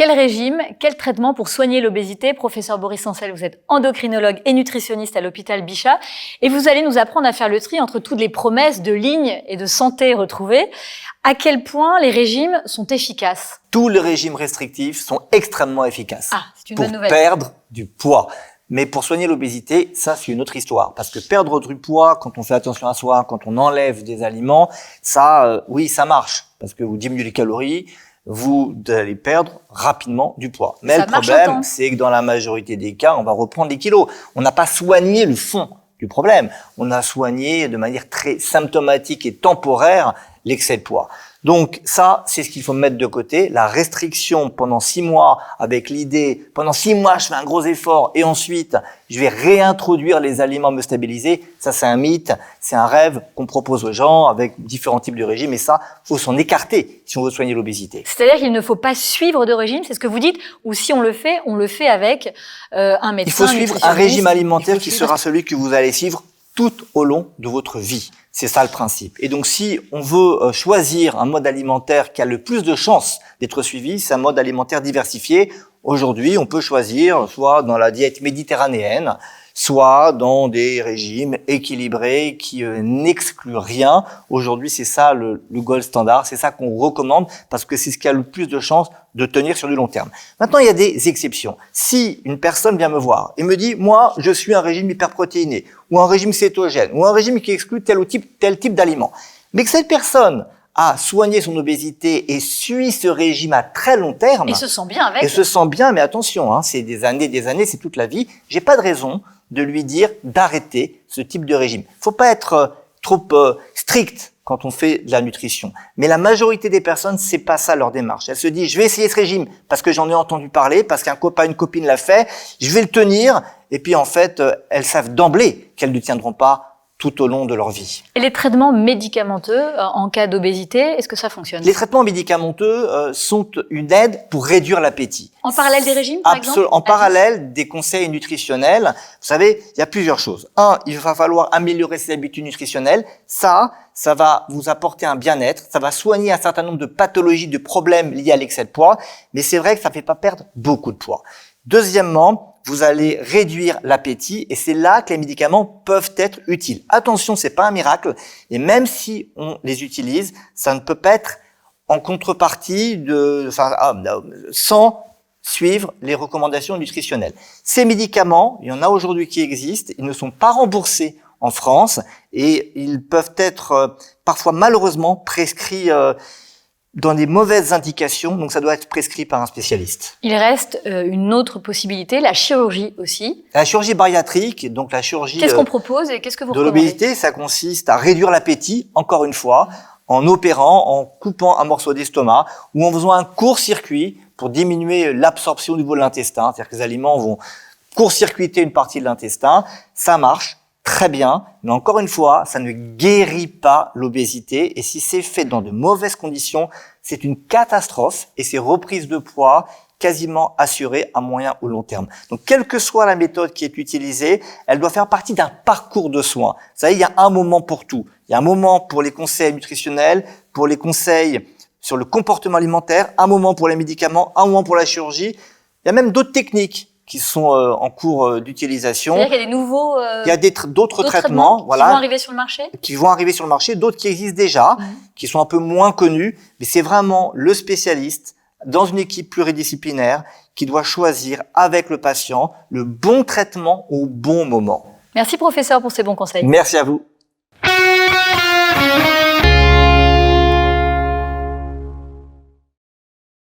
Quel régime, quel traitement pour soigner l'obésité? Professeur Boris Ancel, vous êtes endocrinologue et nutritionniste à l'hôpital Bichat et vous allez nous apprendre à faire le tri entre toutes les promesses de ligne et de santé retrouvées. À quel point les régimes sont efficaces? Tous les régimes restrictifs sont extrêmement efficaces c'est une bonne nouvelle. pour perdre du poids. Mais pour soigner l'obésité, ça c'est une autre histoire. Parce que perdre du poids, quand on fait attention à soi, quand on enlève des aliments, ça, oui, ça marche. Parce que vous diminuez les calories, vous allez perdre rapidement du poids. Mais le problème, c'est que dans la majorité des cas, on va reprendre les kilos. On n'a pas soigné le fond du problème. On a soigné de manière très symptomatique et temporaire l'excès de poids. Donc ça, c'est ce qu'il faut mettre de côté. La restriction pendant 6 mois avec l'idée, pendant 6 mois, je fais un gros effort et ensuite, je vais réintroduire les aliments, me stabiliser. Ça, c'est un mythe, c'est un rêve qu'on propose aux gens avec différents types de régimes. Et ça, faut s'en écarter si on veut soigner l'obésité. C'est-à-dire qu'il ne faut pas suivre de régime, c'est ce que vous dites, ou si on le fait avec un médecin. Il faut suivre un régime alimentaire qui sera celui que vous allez suivre tout au long de votre vie. C'est ça le principe. Et donc, si on veut choisir un mode alimentaire qui a le plus de chances d'être suivi, c'est un mode alimentaire diversifié. Aujourd'hui, on peut choisir soit dans la diète méditerranéenne, soit dans des régimes équilibrés qui n'excluent rien. Aujourd'hui, c'est ça le gold standard, c'est ça qu'on recommande parce que c'est ce qui a le plus de chances de tenir sur du long terme. Maintenant, il y a des exceptions. Si une personne vient me voir et me dit « moi, je suis un régime hyperprotéiné » ou un régime cétogène ou un régime qui exclut tel type d'aliments, mais que cette personne a soigné son obésité et suit ce régime à très long terme. Et se sent bien avec. Et se sent bien, mais attention, c'est des années, c'est toute la vie. J'ai pas de raison de lui dire d'arrêter ce type de régime. Faut pas être trop strict quand on fait de la nutrition. Mais la majorité des personnes, c'est pas ça leur démarche. Elles se disent, je vais essayer ce régime parce que j'en ai entendu parler, parce qu'un copain, une copine l'a fait, je vais le tenir. Et puis en fait, elles savent d'emblée qu'elles ne tiendront pas tout au long de leur vie. Et les traitements médicamenteux en cas d'obésité, est-ce que ça fonctionne? Les traitements médicamenteux sont une aide pour réduire l'appétit. En parallèle des régimes, par exemple? En parallèle des conseils nutritionnels. Vous savez, il y a plusieurs choses. Il va falloir améliorer ses habitudes nutritionnelles. Ça va vous apporter un bien-être. Ça va soigner un certain nombre de pathologies, de problèmes liés à l'excès de poids. Mais c'est vrai que ça ne fait pas perdre beaucoup de poids. Deuxièmement, vous allez réduire l'appétit et c'est là que les médicaments peuvent être utiles. Attention, c'est pas un miracle et même si on les utilise, ça ne peut pas être en contrepartie sans suivre les recommandations nutritionnelles. Ces médicaments, il y en a aujourd'hui qui existent, ils ne sont pas remboursés en France et ils peuvent être parfois malheureusement prescrits dans des mauvaises indications, donc ça doit être prescrit par un spécialiste. Il reste une autre possibilité, la chirurgie aussi. La chirurgie bariatrique, donc la chirurgie qu'est-ce qu'on propose et qu'est-ce que vous de l'obésité, ça consiste à réduire l'appétit, encore une fois, en opérant, en coupant un morceau d'estomac ou en faisant un court-circuit pour diminuer l'absorption au niveau de l'intestin, c'est-à-dire que les aliments vont court-circuiter une partie de l'intestin. Ça marche très bien, mais encore une fois, ça ne guérit pas l'obésité et si c'est fait dans de mauvaises conditions, c'est une catastrophe et c'est reprise de poids quasiment assurée à moyen ou long terme. Donc, quelle que soit la méthode qui est utilisée, elle doit faire partie d'un parcours de soins. Vous savez, il y a un moment pour tout. Il y a un moment pour les conseils nutritionnels, pour les conseils sur le comportement alimentaire, un moment pour les médicaments, un moment pour la chirurgie. Il y a même d'autres techniques qui sont en cours d'utilisation. C'est-à-dire qu'il y a des nouveaux... il y a d'autres traitements qui vont arriver sur le marché? Qui vont arriver sur le marché, d'autres qui existent déjà, qui sont un peu moins connus, mais c'est vraiment le spécialiste dans une équipe pluridisciplinaire qui doit choisir avec le patient le bon traitement au bon moment. Merci professeur pour ces bons conseils. Merci à vous.